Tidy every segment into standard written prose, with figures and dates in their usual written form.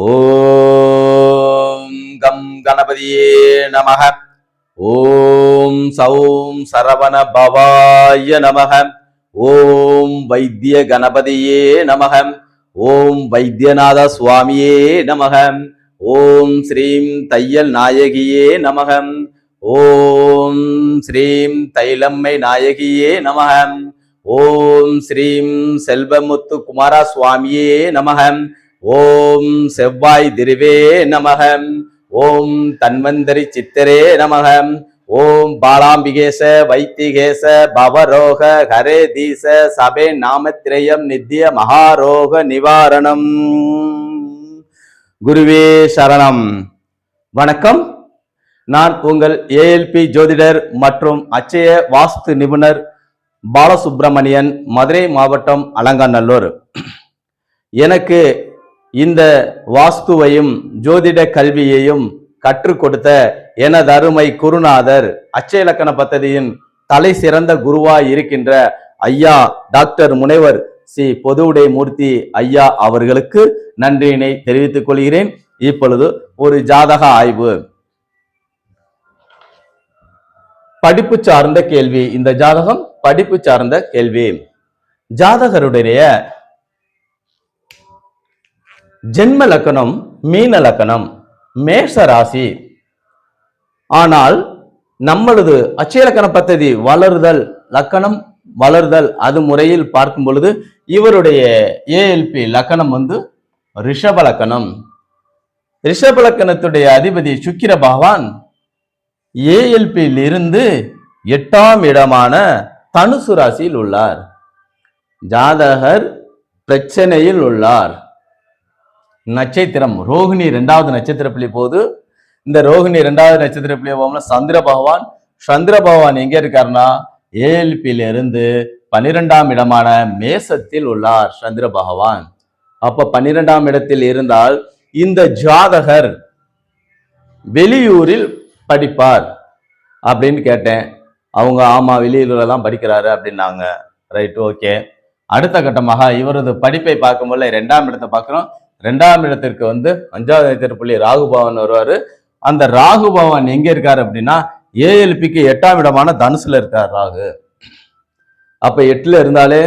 ஓம் come கணபதியே நமக. ஓம் சௌம் சரவண பவாய நமக. ஓம் வைத்திய கணபதியே நமக. ஓம் வைத்தியநாத சுவாமியே நமக. ஓம் ஸ்ரீம் தையல் நாயகியே நமக. ஓம் ஸ்ரீம் தைலம்மை நாயகியே நமக. ஓம் ஸ்ரீம் செல்வமுத்து குமார சுவாமியே நமக. ஓம் செவ்வாய் திருவே நமகம். ஓம் தன்வந்தரி சித்தரே நமகம். ஓம் பாலாம்பிகேச வைத்திகேச பவரோக ஹரே தீச சபே நாமத்திரயம் நித்திய மகாரோக நிவாரணம். குருவே சரணம். வணக்கம். நான் உங்கள் ஏஎல்பி ஜோதிடர் மற்றும் அச்சய வாஸ்து நிபுணர் பாலசுப்பிரமணியன், மதுரை மாவட்டம் அலங்காநல்லூர். எனக்கு இந்த வாஸ்துவையும் ஜோதிட கல்வியையும் கற்றுக் கொடுத்த எனது அருமை குருநாதர் அச்சய இலக்கண பദ്ധதியின் தலை சிறந்த குருவாய் இருக்கின்ற ஐயா டாக்டர் முனைவர் சி பொதுவுடை மூர்த்தி ஐயா அவர்களுக்கு நன்றியினை தெரிவித்துக் கொள்கிறேன். இப்பொழுது ஒரு ஜாதக ஆய்வு. படிப்பு சார்ந்த கேள்வி. இந்த ஜாதகம் படிப்பு சார்ந்த கேள்வி. ஜாதகருடைய ஜென்ம லக்கணம் மீன லக்கணம், மேஷ ராசி. ஆனால் நம்மளது அச்சய இலக்கண பദ്ധதி வளருதல் லக்கணம் வளருதல் அது முறையில் பார்க்கும் பொழுது இவருடைய ஏஎல்பி லக்கணம் ரிஷப லக்கணம். ரிஷப லக்கணத்துடைய அதிபதி சுக்கிர பகவான் ஏஎல்பியில் இருந்து 8ஆம் இடமான தனுசு ராசியில் உள்ளார். ஜாதகர் பிரச்சனையில் உள்ளார். நட்சத்திரம் ரோகிணி 2வது நட்சத்திர புள்ளி போது. இந்த ரோகிணி 2வது நட்சத்திர புள்ளி போகும்னா சந்திர பகவான் எங்க இருக்காருன்னா ஏஎல்பியில இருந்து 12ஆம் இடமான மேசத்தில் உள்ளார் சந்திர பகவான். அப்ப 12ஆம் இடத்தில் இருந்தால் இந்த ஜாதகர் வெளியூரில் படிப்பார் அப்படின்னு கேட்டேன். அவங்க ஆமா வெளியூர்ல தான் படிக்கிறாரு அப்படின்னாங்க. Right, okay. அடுத்த கட்டமாக இவரது படிப்பை பார்க்கும்போது 2ஆம் இடத்தை பார்க்கிறோம். 2ஆம் இடத்திற்கு 5வது நட்சத்திர புள்ளி ராகு பகவான் வருவாரு. அந்த ராகு பகவான் எங்க இருக்காரு அப்படின்னா ஏஎல்பிக்கு 8ஆம் இடமான தனுசுல இருக்கார் ராகு. அப்ப 8ல இருந்தாலே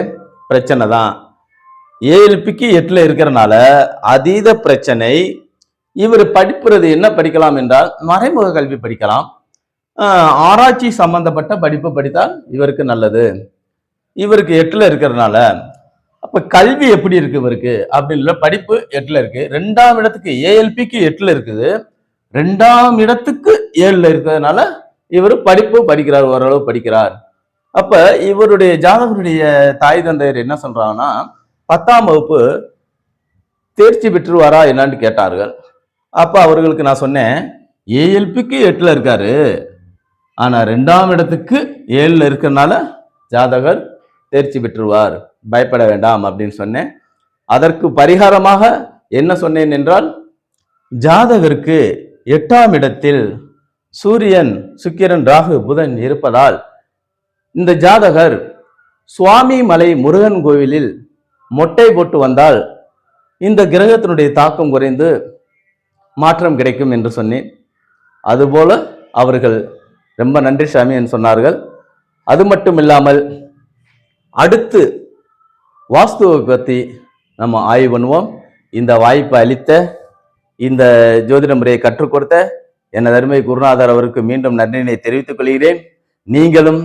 பிரச்சனை தான். ஏஎல்பிக்கு 8ல இருக்கிறனால அதீத பிரச்சனை. இவர் படிப்புறது என்ன படிக்கலாம் என்றால் மறைமுக கல்வி படிக்கலாம். ஆராய்ச்சி சம்பந்தப்பட்ட படிப்பு படித்தால் இவருக்கு நல்லது. இவருக்கு 8ல இருக்கிறதுனால அப்ப கல்வி எப்படி இருக்கு இவருக்கு அப்படின்னு படிப்பு 8ல இருக்கு. 2ஆம் இடத்துக்கு ஏஎல்பிக்கு 8ல இருக்குது. 2ஆம் இடத்துக்கு 7ல இருக்கிறதுனால இவர் படிப்பு படிக்கிறார், ஓரளவு படிக்கிறார். அப்ப இவருடைய ஜாதகருடைய தாய் தந்தையர் என்ன சொல்றாங்கன்னா 10ஆம் வகுப்பு தேர்ச்சி பெற்றுவாரா என்னன்னு கேட்டார்கள். அப்ப அவர்களுக்கு நான் சொன்னேன், ஏஎல்பிக்கு 8ல இருக்காரு, ஆனா 2ஆம் இடத்துக்கு 7ல இருக்கிறதுனால ஜாதகர் தேர்ச்சி பெற்றுவார், பயப்பட வேண்டாம் அப்படின்னு சொன்னேன். அதற்கு பரிகாரமாக என்ன சொன்னேன் என்றால், ஜாதகருக்கு 8ஆம் இடத்தில் சூரியன், சுக்கிரன், ராகு, புதன் இருப்பதால் இந்த ஜாதகர் சுவாமி மலை முருகன் கோவிலில் மொட்டை போட்டு வந்தால் இந்த கிரகத்தினுடைய தாக்கம் குறைந்து மாற்றம் கிடைக்கும் என்று சொன்னேன். அதுபோல அவர்கள் ரொம்ப நன்றி சாமி என்று சொன்னார்கள். அது மட்டும் இல்லாமல் அடுத்து வாஸ்துவை பற்றி நம்ம ஆய்வு பண்ணுவோம். இந்த வாய்ப்பை அளித்த, இந்த ஜோதிட முறையை கற்றுக் கொடுத்த எனது அருமை குருநாதர் அவருக்கு மீண்டும் நன்றியினை தெரிவித்துக் கொள்கிறேன். நீங்களும்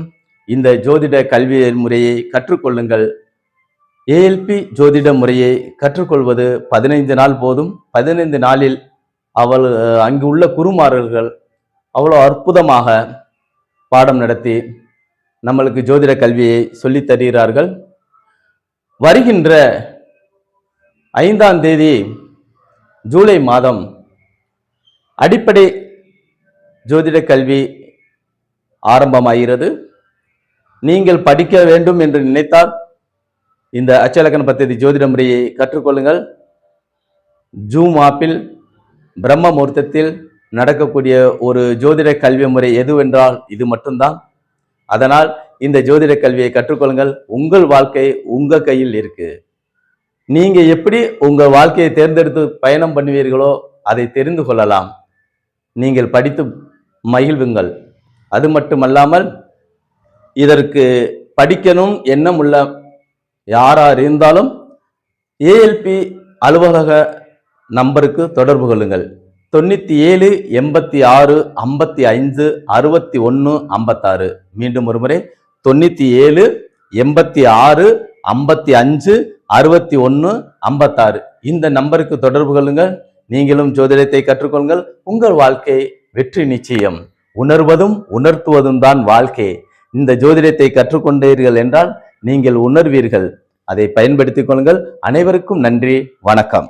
இந்த ஜோதிட கல்வி முறையை கற்றுக்கொள்ளுங்கள். ஏஎல்பி ஜோதிட முறையை கற்றுக்கொள்வது 15 நாள் போதும். 15 நாளில் அங்கு உள்ள குருமார்கள் அவ்வளோ அற்புதமாக பாடம் நடத்தி நம்மளுக்கு ஜோதிட கல்வியை சொல்லித் தருகிறார்கள். வருகின்ற 5ஆம் தேதி ஜூலை மாதம் அடிப்படை ஜோதிட கல்வி ஆரம்பமாகிறது. நீங்கள் படிக்க வேண்டும் என்று நினைத்தால் இந்த அச்சய இலக்கண பദ്ധதி ஜோதிட முறையை கற்றுக்கொள்ளுங்கள். ஜூம் ஆப்பில் பிரம்ம முகூர்த்தத்தில் நடக்கக்கூடிய ஒரு ஜோதிட கல்வி முறை எதுவென்றால் இது மட்டும்தான். அதனால் இந்த ஜோதிட கல்வியை கற்றுக்கொள்ளுங்கள். உங்கள் வாழ்க்கை உங்க கையில் இருக்கு. நீங்க எப்படி உங்க வாழ்க்கையை தேர்ந்தெடுத்து பயணம் பண்ணுவீர்களோ அதை தெரிந்து கொள்ளலாம். நீங்கள் படித்து மகிழ்வுங்கள். அது மட்டுமல்லாமல் இதற்கு படிக்கணும் எண்ணம் உள்ள யாரார் இருந்தாலும் ஏஎல்பி அலுவலக நம்பருக்கு தொடர்பு கொள்ளுங்கள். 97 86 55 61 56. மீண்டும் ஒருமுறை 97 86 55 61 56. இந்த நம்பருக்கு தொடர்பு கொள்ளுங்கள். நீங்களும் ஜோதிடத்தை கற்றுக்கொள்ளுங்கள். உங்கள் வாழ்க்கை வெற்றி நிச்சயம். உணர்வதும் உணர்த்துவதும் தான் வாழ்க்கை. இந்த ஜோதிடத்தை கற்றுக்கொண்டீர்கள் என்றால் நீங்கள் உணர்வீர்கள். அதை பயன்படுத்திக் கொள்ளுங்கள். அனைவருக்கும் நன்றி. வணக்கம்.